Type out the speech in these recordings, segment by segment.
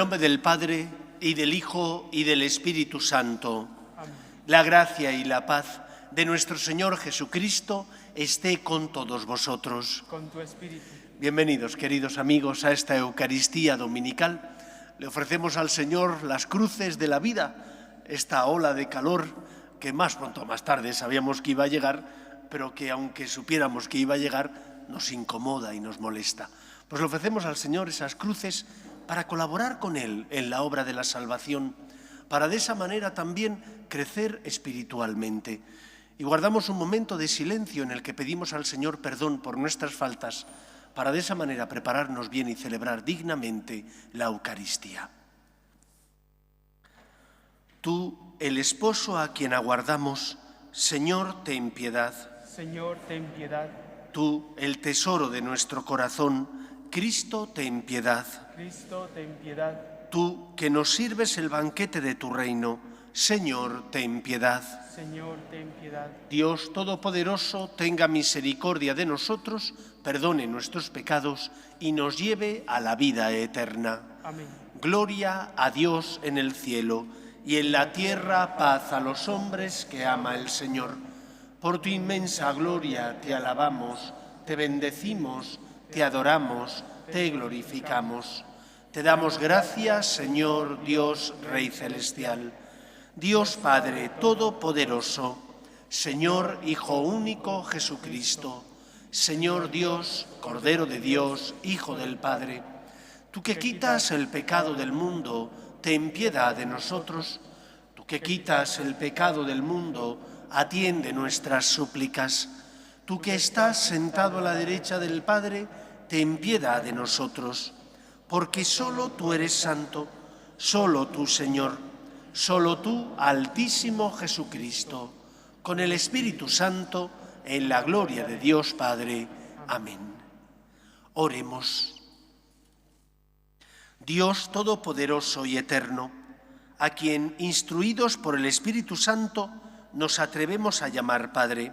nombre del Padre, y del Hijo, y del Espíritu Santo. Amén. La gracia y la paz de nuestro Señor Jesucristo esté con todos vosotros. Con tu espíritu. Bienvenidos, queridos amigos, a esta Eucaristía dominical. Le ofrecemos al Señor las cruces de la vida, esta ola de calor que más pronto o más tarde sabíamos que iba a llegar, pero que aunque supiéramos que iba a llegar, nos incomoda y nos molesta. Pues le ofrecemos al Señor esas cruces para colaborar con Él en la obra de la salvación, para de esa manera también crecer espiritualmente. Y guardamos un momento de silencio en el que pedimos al Señor perdón por nuestras faltas, para de esa manera prepararnos bien y celebrar dignamente la Eucaristía. Tú, el esposo a quien aguardamos, Señor, ten piedad. Señor, ten piedad. Tú, el tesoro de nuestro corazón, Cristo, ten piedad. Cristo, ten piedad. Tú, que nos sirves el banquete de tu reino, Señor, ten piedad. Señor, ten piedad. Dios Todopoderoso, tenga misericordia de nosotros, perdone nuestros pecados y nos lleve a la vida eterna. Amén. Gloria a Dios en el cielo y en la tierra paz a los hombres que ama el Señor. Por tu inmensa gloria te alabamos, te bendecimos, te adoramos, te glorificamos. Te damos gracias, Señor Dios Rey Celestial, Dios Padre Todopoderoso, Señor Hijo único Jesucristo, Señor Dios, Cordero de Dios, Hijo del Padre. Tú que quitas el pecado del mundo, ten piedad de nosotros. Tú que quitas el pecado del mundo, atiende nuestras súplicas. Tú que estás sentado a la derecha del Padre, ten piedad de nosotros. Porque solo tú eres santo, solo tú, Señor, solo tú, Altísimo Jesucristo, con el Espíritu Santo, en la gloria de Dios Padre. Amén. Oremos. Dios Todopoderoso y Eterno, a quien, instruidos por el Espíritu Santo, nos atrevemos a llamar Padre,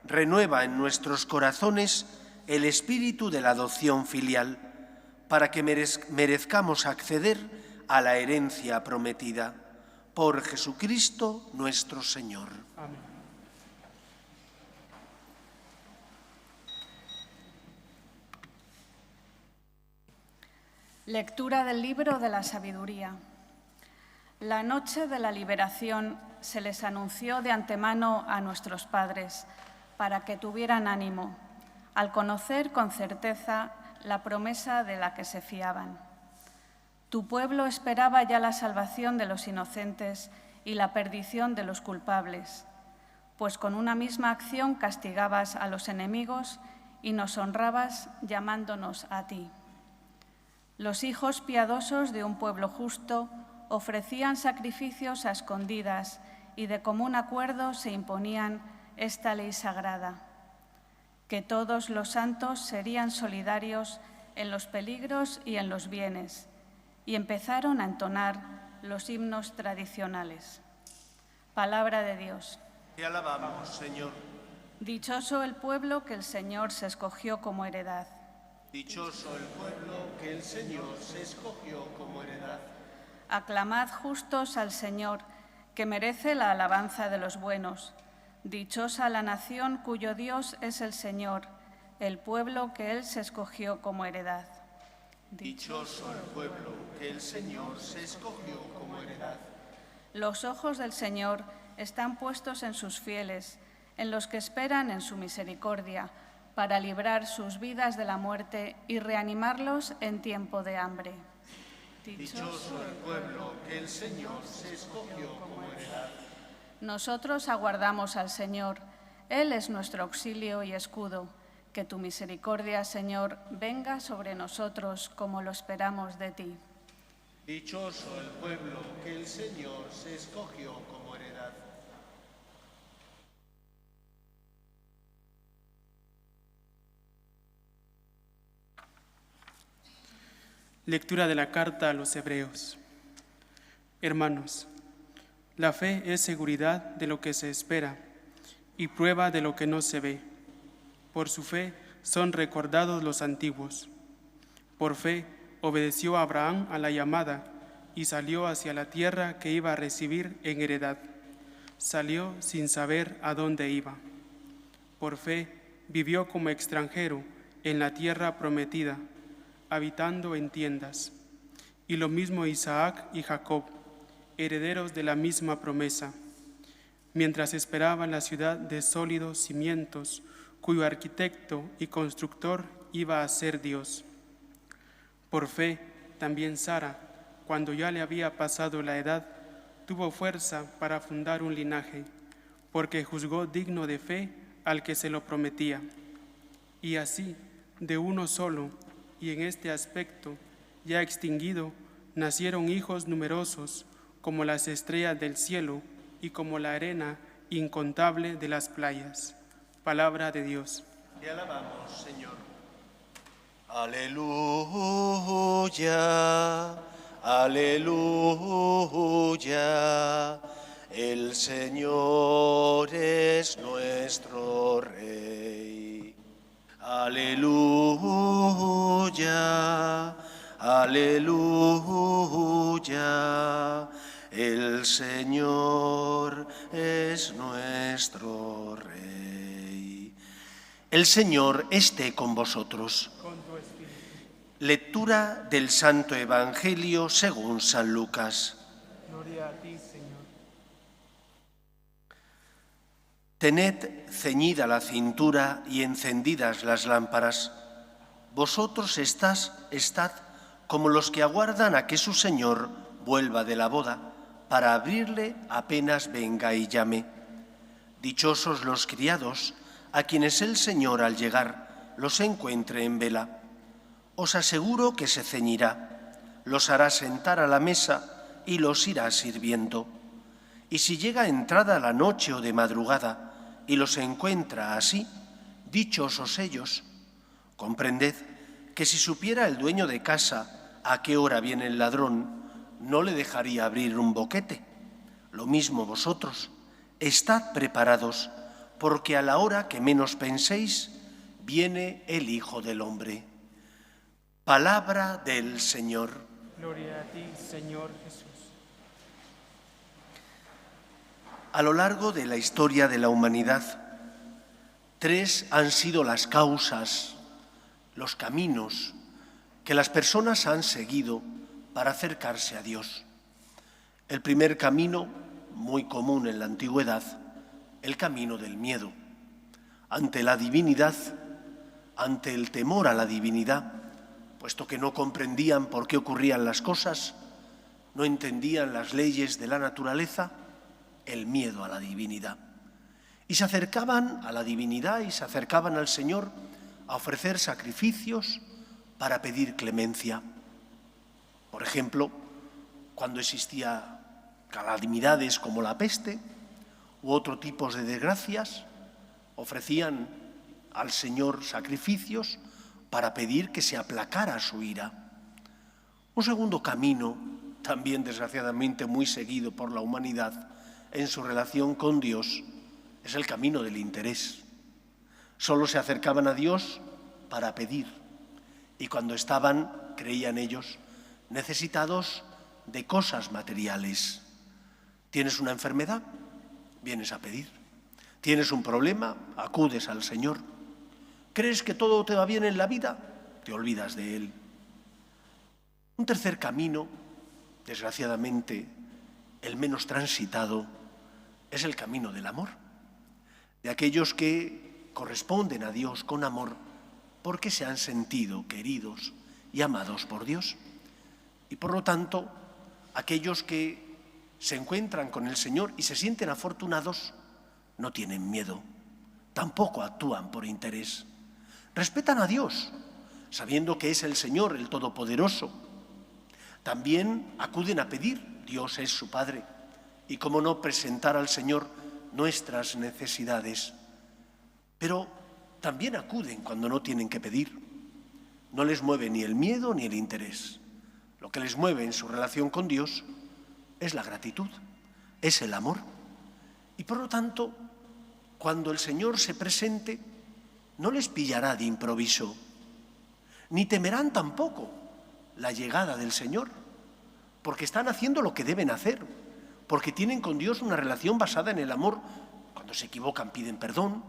renueva en nuestros corazones el espíritu de la adopción filial, para que merezcamos acceder a la herencia prometida. Por Jesucristo nuestro Señor. Amén. Lectura del libro de la sabiduría. La noche de la liberación se les anunció de antemano a nuestros padres para que tuvieran ánimo, al conocer con certeza la promesa de la que se fiaban. Tu pueblo esperaba ya la salvación de los inocentes y la perdición de los culpables, pues con una misma acción castigabas a los enemigos y nos honrabas llamándonos a ti. Los hijos piadosos de un pueblo justo ofrecían sacrificios a escondidas y de común acuerdo se imponían esta ley sagrada: que todos los santos serían solidarios en los peligros y en los bienes, y empezaron a entonar los himnos tradicionales. Palabra de Dios. Te alabamos, Señor. Dichoso el pueblo que el Señor se escogió como heredad. Dichoso el pueblo que el Señor se escogió como heredad. Aclamad justos al Señor, que merece la alabanza de los buenos. Dichosa la nación cuyo Dios es el Señor, el pueblo que Él se escogió como heredad. Dichoso el pueblo que el Señor se escogió como heredad. Los ojos del Señor están puestos en sus fieles, en los que esperan en su misericordia, para librar sus vidas de la muerte y reanimarlos en tiempo de hambre. Dichoso el pueblo que el Señor se escogió como heredad. Nosotros aguardamos al Señor. Él es nuestro auxilio y escudo. Que tu misericordia, Señor, venga sobre nosotros como lo esperamos de ti. Dichoso el pueblo que el Señor se escogió como heredad. Lectura de la carta a los Hebreos. Hermanos, la fe es seguridad de lo que se espera y prueba de lo que no se ve. Por su fe son recordados los antiguos. Por fe obedeció Abraham a la llamada y salió hacia la tierra que iba a recibir en heredad. Salió sin saber a dónde iba. Por fe vivió como extranjero en la tierra prometida, habitando en tiendas. Y lo mismo Isaac y Jacob, herederos de la misma promesa, mientras esperaban la ciudad de sólidos cimientos, cuyo arquitecto y constructor iba a ser Dios. Por fe, también Sara, cuando ya le había pasado la edad, tuvo fuerza para fundar un linaje, porque juzgó digno de fe al que se lo prometía. Y así, de uno solo, y en este aspecto ya extinguido, nacieron hijos numerosos, como las estrellas del cielo y como la arena incontable de las playas. Palabra de Dios. Te alabamos, Señor. Aleluya, aleluya. El Señor es nuestro Rey. Aleluya, aleluya. El Señor es nuestro Rey. El Señor esté con vosotros. Con tu espíritu. Lectura del Santo Evangelio según San Lucas. Gloria a ti, Señor. Tened ceñida la cintura y encendidas las lámparas. Vosotros estad como los que aguardan a que su Señor vuelva de la boda, para abrirle apenas venga y llame. Dichosos los criados, a quienes el Señor al llegar los encuentre en vela. Os aseguro que se ceñirá, los hará sentar a la mesa y los irá sirviendo. Y si llega entrada la noche o de madrugada y los encuentra así, dichosos ellos. Comprended que si supiera el dueño de casa a qué hora viene el ladrón, no le dejaría abrir un boquete. Lo mismo vosotros, estad preparados, porque a la hora que menos penséis, viene el Hijo del Hombre. Palabra del Señor. Gloria a ti, Señor Jesús. A lo largo de la historia de la humanidad, tres han sido las causas, los caminos que las personas han seguido para acercarse a Dios. El primer camino, muy común en la antigüedad, el camino del miedo. Ante la divinidad, ante el temor a la divinidad, puesto que no comprendían por qué ocurrían las cosas, no entendían las leyes de la naturaleza, el miedo a la divinidad. Y se acercaban a la divinidad y se acercaban al Señor a ofrecer sacrificios para pedir clemencia. Por ejemplo, cuando existían calamidades como la peste u otro tipo de desgracias, ofrecían al Señor sacrificios para pedir que se aplacara su ira. Un segundo camino, también desgraciadamente muy seguido por la humanidad en su relación con Dios, es el camino del interés. Solo se acercaban a Dios para pedir, y cuando estaban, creían ellos, necesitados de cosas materiales. ¿Tienes una enfermedad? Vienes a pedir. ¿Tienes un problema? Acudes al Señor. ¿Crees que todo te va bien en la vida? Te olvidas de Él. Un tercer camino, desgraciadamente el menos transitado, es el camino del amor, de aquellos que corresponden a Dios con amor porque se han sentido queridos y amados por Dios. Y por lo tanto, aquellos que se encuentran con el Señor y se sienten afortunados, no tienen miedo, tampoco actúan por interés. Respetan a Dios, sabiendo que es el Señor, el Todopoderoso. También acuden a pedir, Dios es su Padre, y cómo no presentar al Señor nuestras necesidades. Pero también acuden cuando no tienen que pedir. No les mueve ni el miedo ni el interés. Lo que les mueve en su relación con Dios es la gratitud, es el amor. Y por lo tanto, cuando el Señor se presente, no les pillará de improviso, ni temerán tampoco la llegada del Señor, porque están haciendo lo que deben hacer, porque tienen con Dios una relación basada en el amor. Cuando se equivocan piden perdón,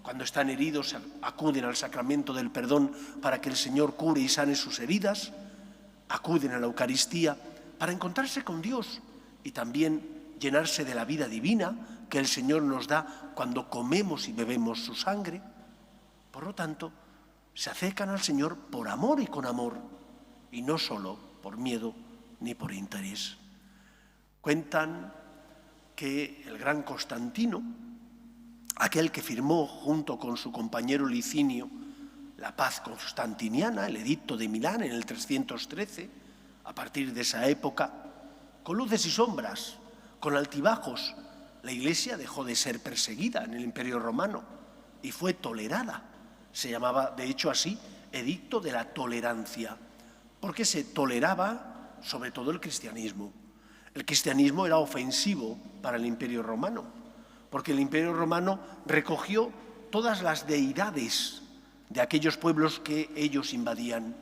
cuando están heridos acuden al sacramento del perdón para que el Señor cure y sane sus heridas, acuden a la Eucaristía para encontrarse con Dios y también llenarse de la vida divina que el Señor nos da cuando comemos y bebemos su sangre. Por lo tanto, se acercan al Señor por amor y con amor, y no solo por miedo ni por interés. Cuentan que el gran Constantino, aquel que firmó junto con su compañero Licinio la paz constantiniana, el edicto de Milán en el 313, a partir de esa época, con luces y sombras, con altibajos, la Iglesia dejó de ser perseguida en el Imperio Romano y fue tolerada. Se llamaba, de hecho, así, edicto de la tolerancia, porque se toleraba sobre todo el cristianismo. El cristianismo era ofensivo para el Imperio Romano, porque el Imperio Romano recogió todas las deidades de aquellos pueblos que ellos invadían,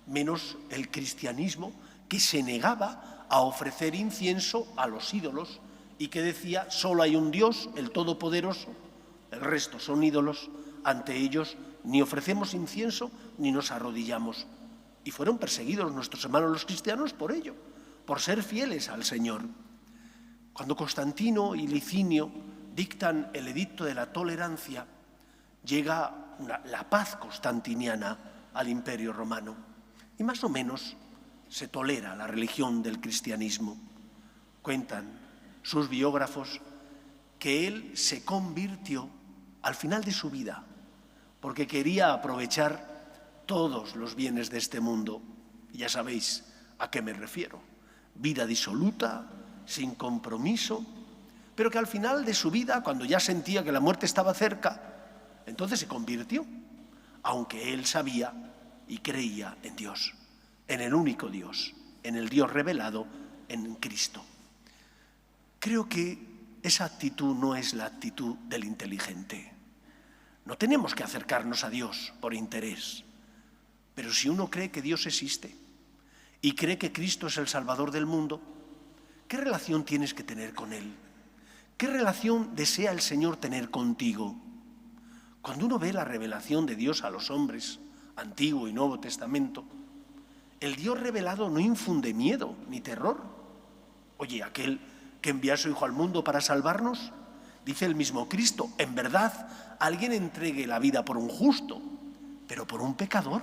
menos el cristianismo, que se negaba a ofrecer incienso a los ídolos y que decía: solo hay un Dios, el Todopoderoso, el resto son ídolos, ante ellos ni ofrecemos incienso ni nos arrodillamos. Y fueron perseguidos nuestros hermanos los cristianos por ello, por ser fieles al Señor. Cuando Constantino y Licinio dictan el edicto de la tolerancia, llega la paz constantiniana al Imperio Romano y más o menos se tolera la religión del cristianismo. Cuentan sus biógrafos que él se convirtió al final de su vida porque quería aprovechar todos los bienes de este mundo. Y ya sabéis a qué me refiero. Vida disoluta, sin compromiso, pero que al final de su vida, cuando ya sentía que la muerte estaba cerca, entonces se convirtió, aunque él sabía y creía en Dios, en el único Dios, en el Dios revelado en Cristo. Creo que esa actitud no es la actitud del inteligente. No tenemos que acercarnos a Dios por interés, pero si uno cree que Dios existe y cree que Cristo es el Salvador del mundo, ¿qué relación tienes que tener con Él? ¿Qué relación desea el Señor tener contigo? Cuando uno ve la revelación de Dios a los hombres, Antiguo y Nuevo Testamento, el Dios revelado no infunde miedo ni terror. Oye, aquel que envía a su Hijo al mundo para salvarnos, dice el mismo Cristo: en verdad, alguien entregue la vida por un justo, pero por un pecador.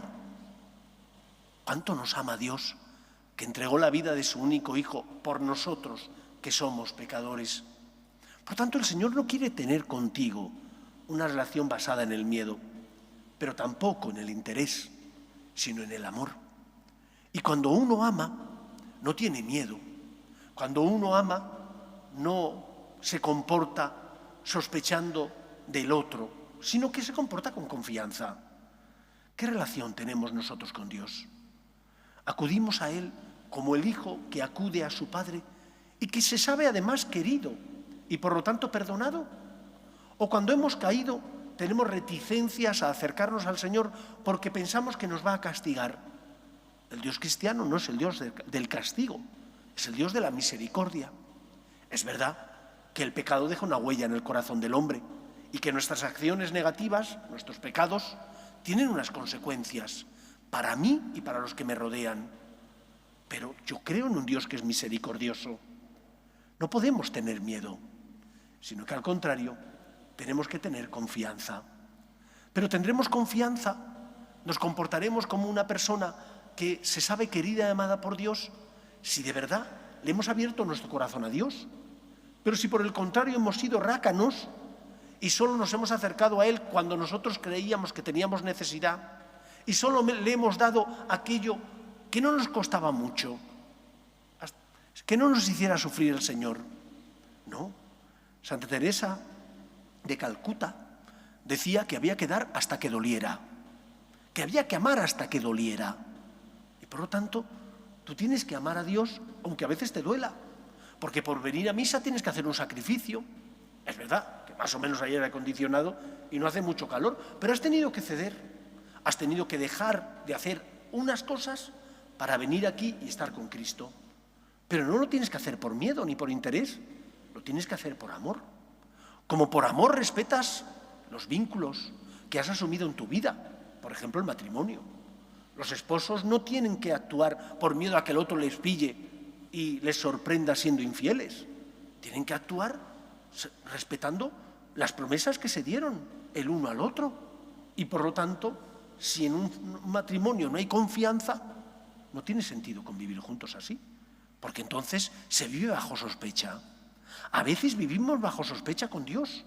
¿Cuánto nos ama Dios, que entregó la vida de su único Hijo por nosotros, que somos pecadores? Por tanto, el Señor no quiere tener contigo una relación basada en el miedo, pero tampoco en el interés, sino en el amor. Y cuando uno ama, no tiene miedo. Cuando uno ama, no se comporta sospechando del otro, sino que se comporta con confianza. ¿Qué relación tenemos nosotros con Dios? Acudimos a Él como el hijo que acude a su padre y que se sabe además querido y por lo tanto perdonado. O cuando hemos caído tenemos reticencias a acercarnos al Señor porque pensamos que nos va a castigar. El Dios cristiano no es el Dios del castigo, es el Dios de la misericordia. Es verdad que el pecado deja una huella en el corazón del hombre y que nuestras acciones negativas, nuestros pecados, tienen unas consecuencias para mí y para los que me rodean. Pero yo creo en un Dios que es misericordioso. No podemos tener miedo, sino que al contrario, tenemos que tener confianza. Pero tendremos confianza, nos comportaremos como una persona que se sabe querida y amada por Dios si de verdad le hemos abierto nuestro corazón a Dios. Pero si por el contrario hemos sido rácanos y solo nos hemos acercado a Él cuando nosotros creíamos que teníamos necesidad y solo le hemos dado aquello que no nos costaba mucho, que no nos hiciera sufrir el Señor. No, Santa Teresa de Calcuta decía que había que dar hasta que doliera, que había que amar hasta que doliera. Y por lo tanto, tú tienes que amar a Dios aunque a veces te duela, porque por venir a misa tienes que hacer un sacrificio. Es verdad que más o menos ayer era acondicionado y no hace mucho calor, pero has tenido que ceder, has tenido que dejar de hacer unas cosas para venir aquí y estar con Cristo. Pero no lo tienes que hacer por miedo ni por interés, lo tienes que hacer por amor. Como por amor respetas los vínculos que has asumido en tu vida, por ejemplo el matrimonio. Los esposos no tienen que actuar por miedo a que el otro les pille y les sorprenda siendo infieles. Tienen que actuar respetando las promesas que se dieron el uno al otro. Y por lo tanto, si en un matrimonio no hay confianza, no tiene sentido convivir juntos así, porque entonces se vive bajo sospecha. A veces vivimos bajo sospecha con Dios.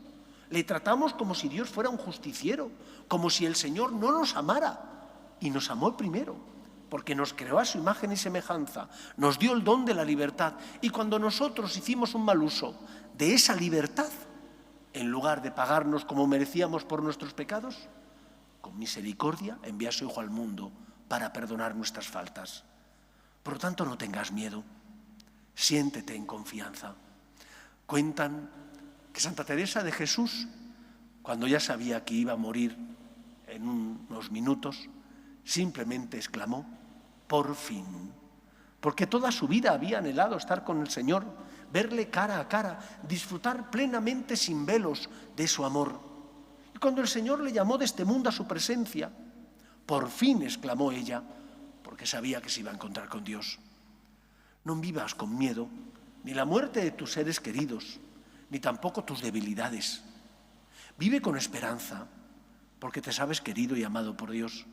Le tratamos como si Dios fuera un justiciero, como si el Señor no nos amara. Y nos amó primero, porque nos creó a su imagen y semejanza, nos dio el don de la libertad. Y cuando nosotros hicimos un mal uso de esa libertad, en lugar de pagarnos como merecíamos por nuestros pecados, con misericordia envía a su Hijo al mundo para perdonar nuestras faltas. Por lo tanto, no tengas miedo, siéntete en confianza. Cuentan que Santa Teresa de Jesús, cuando ya sabía que iba a morir en unos minutos, simplemente exclamó, por fin, porque toda su vida había anhelado estar con el Señor, verle cara a cara, disfrutar plenamente sin velos de su amor. Y cuando el Señor le llamó de este mundo a su presencia, por fin, exclamó ella, porque sabía que se iba a encontrar con Dios. No vivas con miedo, ni la muerte de tus seres queridos, ni tampoco tus debilidades. Vive con esperanza, porque te sabes querido y amado por Dios.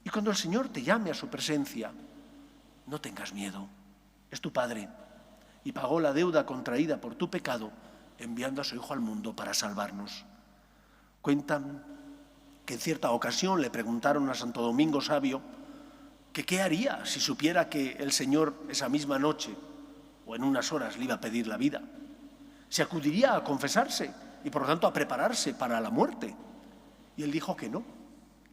Y cuando el Señor te llame a su presencia, no tengas miedo. Es tu Padre y pagó la deuda contraída por tu pecado enviando a su Hijo al mundo para salvarnos. Cuentan que en cierta ocasión le preguntaron a Santo Domingo Sabio que qué haría si supiera que el Señor esa misma noche o en unas horas le iba a pedir la vida. ¿Se acudiría a confesarse y por lo tanto a prepararse para la muerte? Y él dijo que no,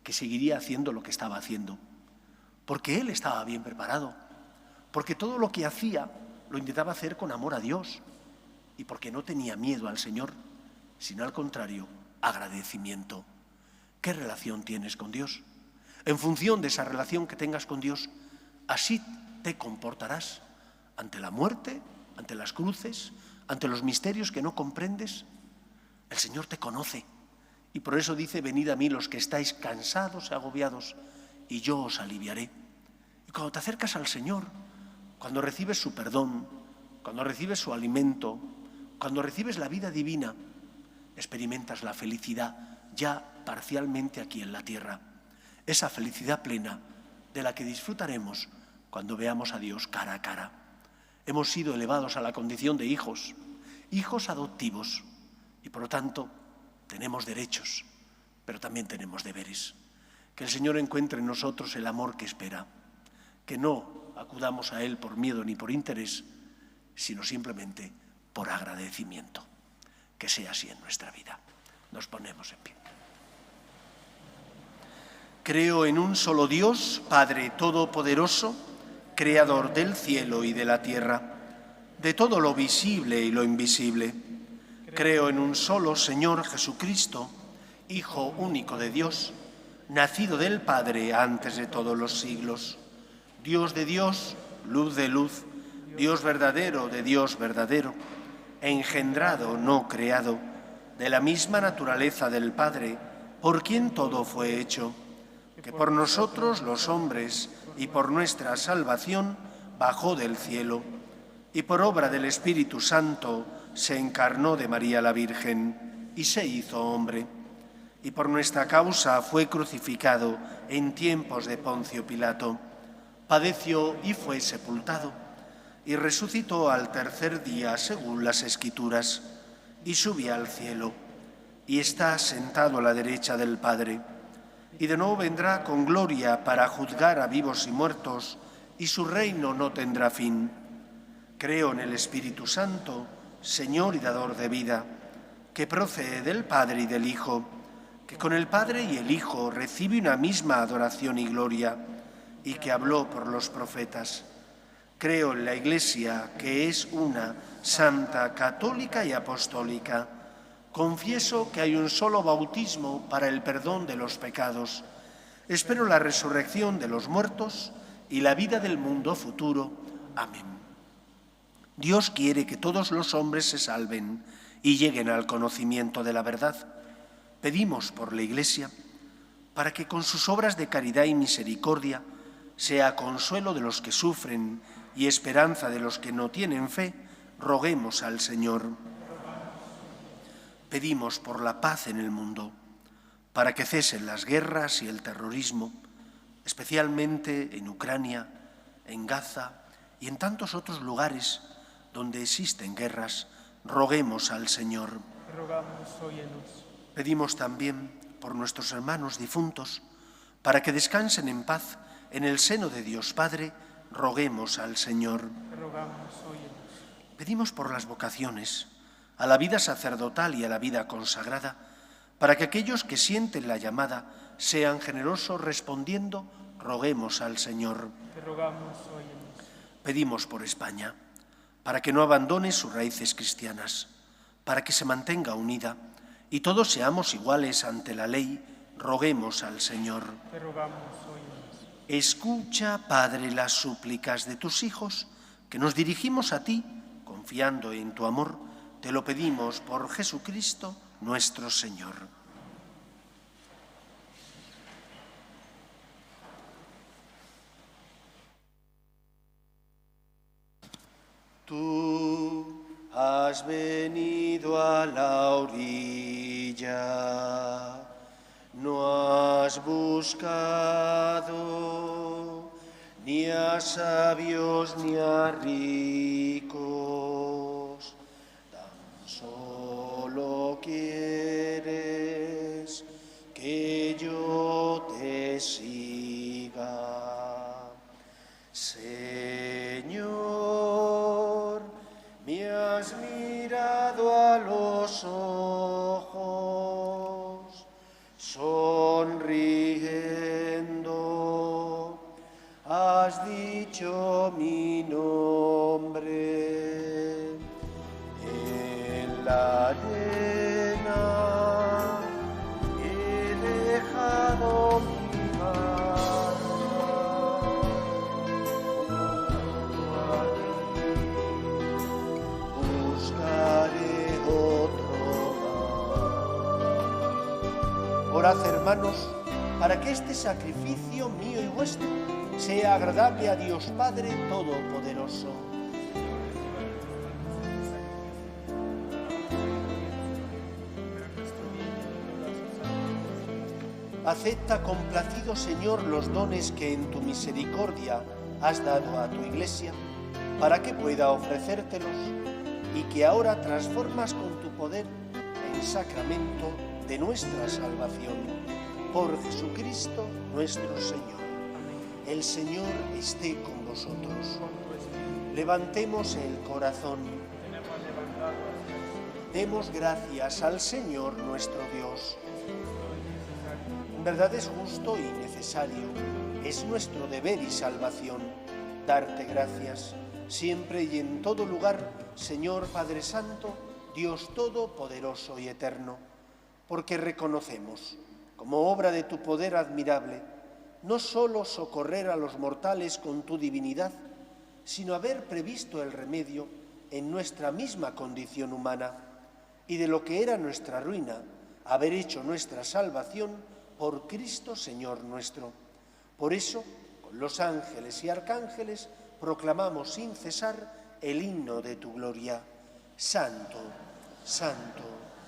que seguiría haciendo lo que estaba haciendo, porque él estaba bien preparado, porque todo lo que hacía lo intentaba hacer con amor a Dios y porque no tenía miedo al Señor, sino al contrario, agradecimiento. ¿Qué relación tienes con Dios? En función de esa relación que tengas con Dios, así te comportarás ante la muerte, ante las cruces, ante los misterios que no comprendes. El Señor te conoce. Y por eso dice, venid a mí los que estáis cansados y agobiados, y yo os aliviaré. Y cuando te acercas al Señor, cuando recibes su perdón, cuando recibes su alimento, cuando recibes la vida divina, experimentas la felicidad ya parcialmente aquí en la tierra. Esa felicidad plena de la que disfrutaremos cuando veamos a Dios cara a cara. Hemos sido elevados a la condición de hijos, hijos adoptivos, y por lo tanto, tenemos derechos, pero también tenemos deberes. Que el Señor encuentre en nosotros el amor que espera, que no acudamos a Él por miedo ni por interés, sino simplemente por agradecimiento. Que sea así en nuestra vida. Nos ponemos en pie. Creo en un solo Dios, Padre Todopoderoso, Creador del cielo y de la tierra, de todo lo visible y lo invisible. Creo en un solo Señor Jesucristo, Hijo único de Dios, nacido del Padre antes de todos los siglos, Dios de Dios, luz de luz, Dios verdadero de Dios verdadero, engendrado, no creado, de la misma naturaleza del Padre, por quien todo fue hecho, que por nosotros los hombres y por nuestra salvación bajó del cielo, y por obra del Espíritu Santo se encarnó de María la Virgen y se hizo hombre, y por nuestra causa fue crucificado en tiempos de Poncio Pilato, padeció y fue sepultado, y resucitó al tercer día según las Escrituras, y subió al cielo, y está sentado a la derecha del Padre, y de nuevo vendrá con gloria para juzgar a vivos y muertos, y su reino no tendrá fin. Creo en el Espíritu Santo, Señor y dador de vida, que procede del Padre y del Hijo, que con el Padre y el Hijo recibe una misma adoración y gloria, y que habló por los profetas. Creo en la Iglesia, que es una, santa, católica y apostólica. Confieso que hay un solo bautismo para el perdón de los pecados. Espero la resurrección de los muertos y la vida del mundo futuro. Amén. Dios quiere que todos los hombres se salven y lleguen al conocimiento de la verdad. Pedimos por la Iglesia para que con sus obras de caridad y misericordia sea consuelo de los que sufren y esperanza de los que no tienen fe. Roguemos al Señor. Pedimos por la paz en el mundo, para que cesen las guerras y el terrorismo, especialmente en Ucrania, en Gaza y en tantos otros lugares donde existen guerras. Roguemos al Señor. Rogamos, óyenos. Pedimos también por nuestros hermanos difuntos, para que descansen en paz en el seno de Dios Padre. Roguemos al Señor. Rogamos, óyenos. Pedimos por las vocaciones, a la vida sacerdotal y a la vida consagrada, para que aquellos que sienten la llamada sean generosos respondiendo. Roguemos al Señor. Te rogamos, óyenos. Pedimos por España, para que no abandone sus raíces cristianas, para que se mantenga unida y todos seamos iguales ante la ley. Roguemos al Señor. Te rogamos, óyenos. Escucha, Padre, las súplicas de tus hijos, que nos dirigimos a ti, confiando en tu amor. Te lo pedimos por Jesucristo nuestro Señor. Tú has venido a la orilla, no has buscado ni a sabios ni a ricos, tan solo quieres que yo te siga. Señor, me has mirado a los ojos, sonriendo, has dicho mi nombre. En la arena he dejado mi barca, buscaré otro mar. Orad, hermanos, para que este sacrificio mío y vuestro sea agradable a Dios Padre Todopoderoso. Acepta complacido, Señor, los dones que en tu misericordia has dado a tu Iglesia, para que pueda ofrecértelos y que ahora transformas con tu poder en sacramento de nuestra salvación. Por Jesucristo nuestro Señor. El Señor esté con vosotros. Levantemos el corazón. Demos gracias al Señor nuestro Dios. En verdad es justo y necesario, es nuestro deber y salvación, darte gracias, siempre y en todo lugar, Señor Padre Santo, Dios Todopoderoso y Eterno, porque reconocemos, como obra de tu poder admirable, no solo socorrer a los mortales con tu divinidad, sino haber previsto el remedio en nuestra misma condición humana, y de lo que era nuestra ruina, haber hecho nuestra salvación por Cristo Señor nuestro. Por eso, con los ángeles y arcángeles, proclamamos sin cesar el himno de tu gloria. Santo, santo,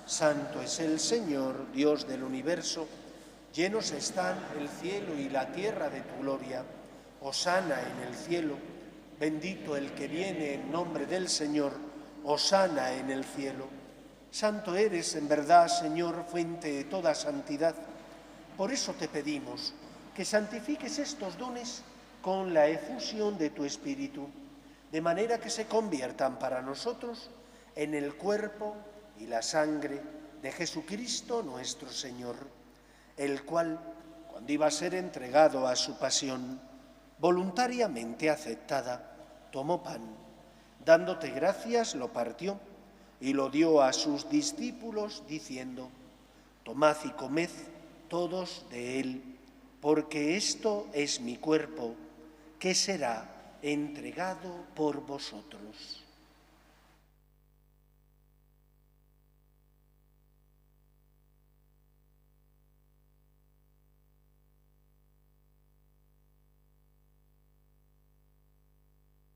santo es el Señor, Dios del universo. Llenos están el cielo y la tierra de tu gloria. Hosana en el cielo. Bendito el que viene en nombre del Señor. Hosana en el cielo. Santo eres en verdad, Señor, fuente de toda santidad. Por eso te pedimos que santifiques estos dones con la efusión de tu Espíritu, de manera que se conviertan para nosotros en el cuerpo y la sangre de Jesucristo nuestro Señor, el cual, cuando iba a ser entregado a su pasión, voluntariamente aceptada, tomó pan, dándote gracias, lo partió y lo dio a sus discípulos, diciendo: tomad y comed todos de él, porque esto es mi cuerpo, que será entregado por vosotros.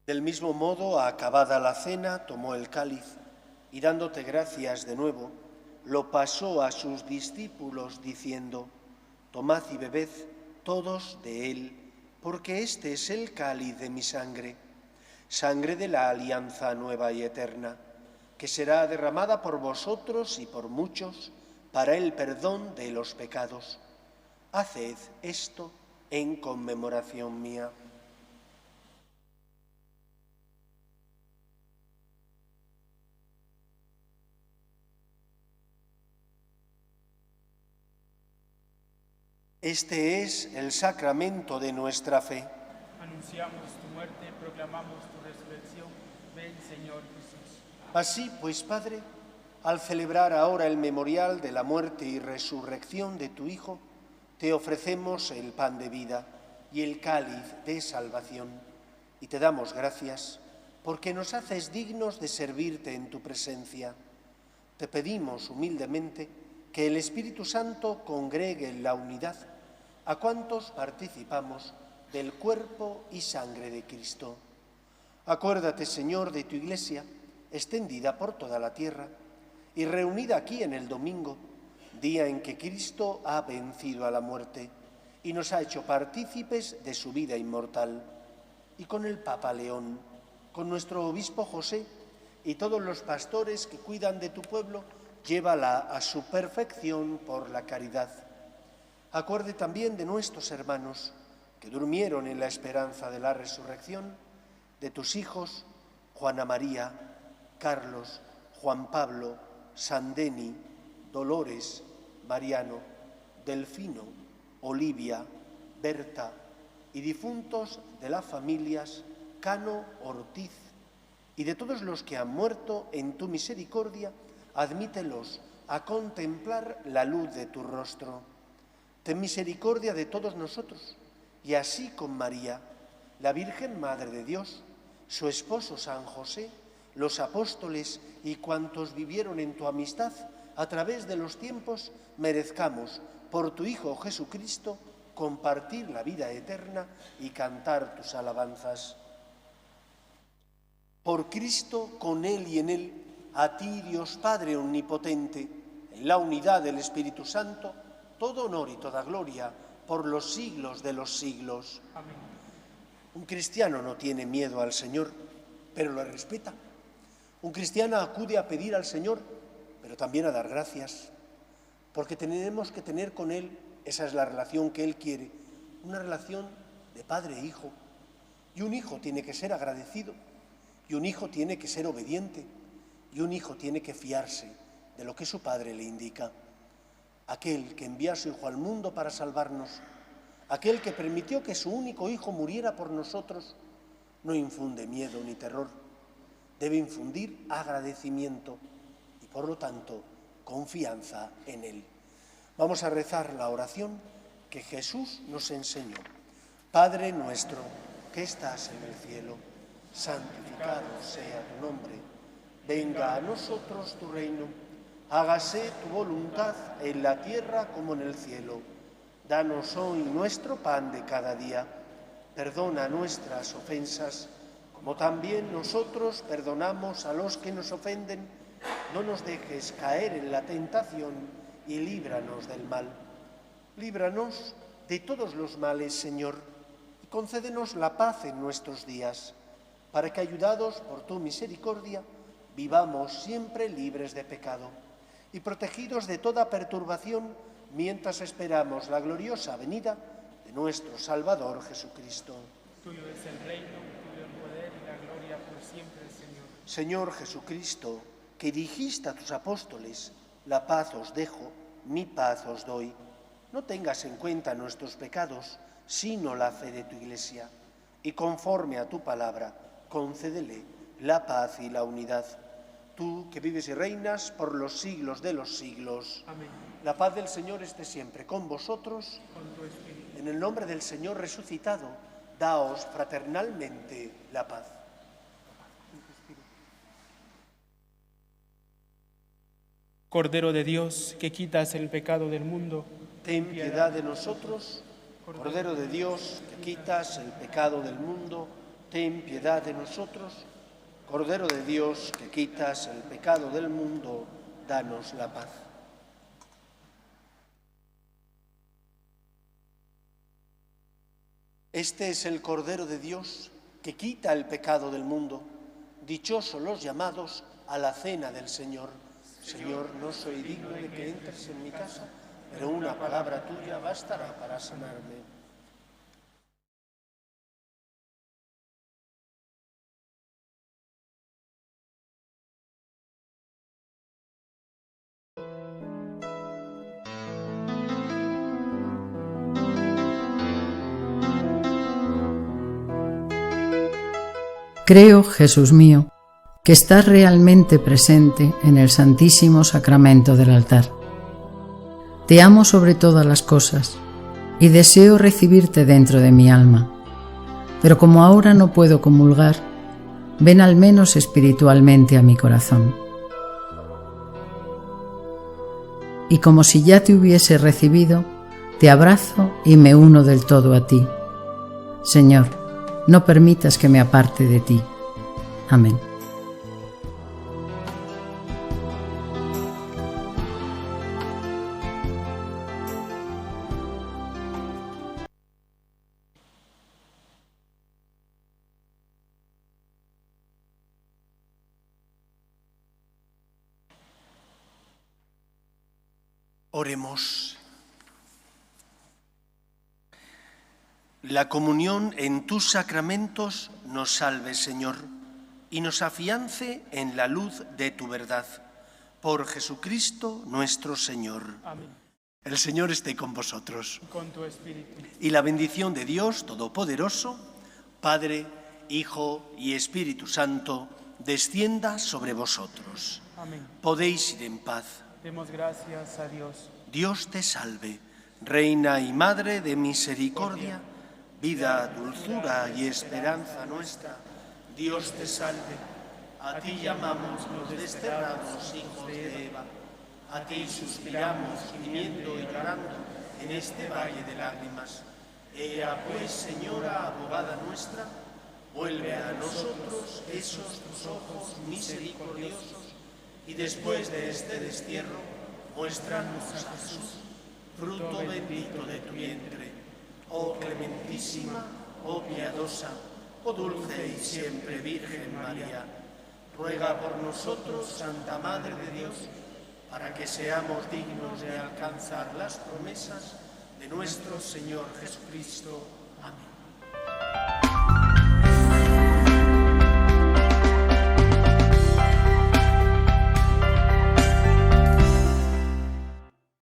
Del mismo modo, acabada la cena, tomó el cáliz y dándote gracias de nuevo, lo pasó a sus discípulos diciendo: tomad y bebed todos de él, porque este es el cáliz de mi sangre, sangre de la alianza nueva y eterna, que será derramada por vosotros y por muchos para el perdón de los pecados. Haced esto en conmemoración mía. Este es el sacramento de nuestra fe. Anunciamos tu muerte, proclamamos tu resurrección. Ven, Señor Jesús. Así pues, Padre, al celebrar ahora el memorial de la muerte y resurrección de tu Hijo, te ofrecemos el pan de vida y el cáliz de salvación, y te damos gracias porque nos haces dignos de servirte en tu presencia. Te pedimos humildemente que el Espíritu Santo congregue en la unidad a cuantos participamos del cuerpo y sangre de Cristo. Acuérdate, Señor, de tu Iglesia, extendida por toda la tierra y reunida aquí en el domingo, día en que Cristo ha vencido a la muerte y nos ha hecho partícipes de su vida inmortal. Y con el Papa León, con nuestro obispo José y todos los pastores que cuidan de tu pueblo, llévala a su perfección por la caridad. Acuerde también de nuestros hermanos que durmieron en la esperanza de la resurrección, de tus hijos Juana María, Carlos, Juan Pablo, Sandeni, Dolores, Mariano, Delfino, Olivia, Berta y difuntos de las familias Cano, Ortiz y de todos los que han muerto en tu misericordia, admítelos a contemplar la luz de tu rostro. Ten misericordia de todos nosotros, y así con María, la Virgen Madre de Dios, su esposo San José, los apóstoles y cuantos vivieron en tu amistad a través de los tiempos, merezcamos, por tu Hijo Jesucristo, compartir la vida eterna y cantar tus alabanzas. Por Cristo, con Él y en Él, a ti, Dios Padre omnipotente, en la unidad del Espíritu Santo, todo honor y toda gloria por los siglos de los siglos. Amén. Un cristiano no tiene miedo al Señor, pero lo respeta. Un cristiano acude a pedir al Señor, pero también a dar gracias, porque tenemos que tener con Él, esa es la relación que Él quiere, una relación de padre e hijo. Y un hijo tiene que ser agradecido, y un hijo tiene que ser obediente, y un hijo tiene que fiarse de lo que su padre le indica. Aquel que envía a su Hijo al mundo para salvarnos, aquel que permitió que su único Hijo muriera por nosotros, no infunde miedo ni terror, debe infundir agradecimiento y, por lo tanto, confianza en Él. Vamos a rezar la oración que Jesús nos enseñó. Padre nuestro, que estás en el cielo, santificado sea tu nombre. Venga a nosotros tu reino. Hágase tu voluntad en la tierra como en el cielo. Danos hoy nuestro pan de cada día. Perdona nuestras ofensas, como también nosotros perdonamos a los que nos ofenden. No nos dejes caer en la tentación y líbranos del mal. Líbranos de todos los males, Señor, y concédenos la paz en nuestros días, para que, ayudados por tu misericordia, vivamos siempre libres de pecado y protegidos de toda perturbación mientras esperamos la gloriosa venida de nuestro Salvador Jesucristo. Tuyo es el reino, tuyo el poder y la gloria por siempre, Señor. Señor Jesucristo, que dijiste a tus apóstoles: la paz os dejo, mi paz os doy. No tengas en cuenta nuestros pecados, sino la fe de tu Iglesia, y conforme a tu palabra, concédele la paz y la unidad. Tú, que vives y reinas por los siglos de los siglos. Amén. La paz del Señor esté siempre con vosotros. Con tu espíritu. En el nombre del Señor resucitado, Daos fraternalmente la paz. Cordero de Dios, que quitas el pecado del mundo, Ten piedad de nosotros. Cordero de Dios, que quitas el pecado del mundo, ten piedad de nosotros. Cordero de Dios, que quitas el pecado del mundo, danos la paz. Este es el Cordero de Dios, que quita el pecado del mundo. Dichosos los llamados a la cena del Señor. Señor, no soy digno de que entres en mi casa, pero una palabra tuya bastará para sanarme. Creo, Jesús mío, que estás realmente presente en el Santísimo Sacramento del altar. Te amo sobre todas las cosas y deseo recibirte dentro de mi alma, pero como ahora no puedo comulgar, ven al menos espiritualmente a mi corazón. Y como si ya te hubiese recibido, te abrazo y me uno del todo a ti. Señor, no permitas que me aparte de ti. Amén. Oremos. La comunión en tus sacramentos nos salve, Señor, y nos afiance en la luz de tu verdad. Por Jesucristo nuestro Señor. Amén. El Señor esté con vosotros. Con tu espíritu. Y la bendición de Dios Todopoderoso, Padre, Hijo y Espíritu Santo, descienda sobre vosotros. Amén. Podéis ir en paz. Demos gracias a Dios. Dios te salve, Reina y Madre de misericordia, vida, dulzura y esperanza nuestra. Dios te salve. A ti llamamos los desterrados hijos de Eva. A ti suspiramos, gimiendo y llorando en este valle de lágrimas. Ea pues, Señora, abogada nuestra, vuelve a nosotros esos tus ojos misericordiosos y después de este destierro, muéstranos a Jesús, fruto bendito de tu vientre. Oh clementísima, oh piadosa, oh dulce y siempre Virgen María, ruega por nosotros, Santa Madre de Dios, para que seamos dignos de alcanzar las promesas de nuestro Señor Jesucristo. Amén.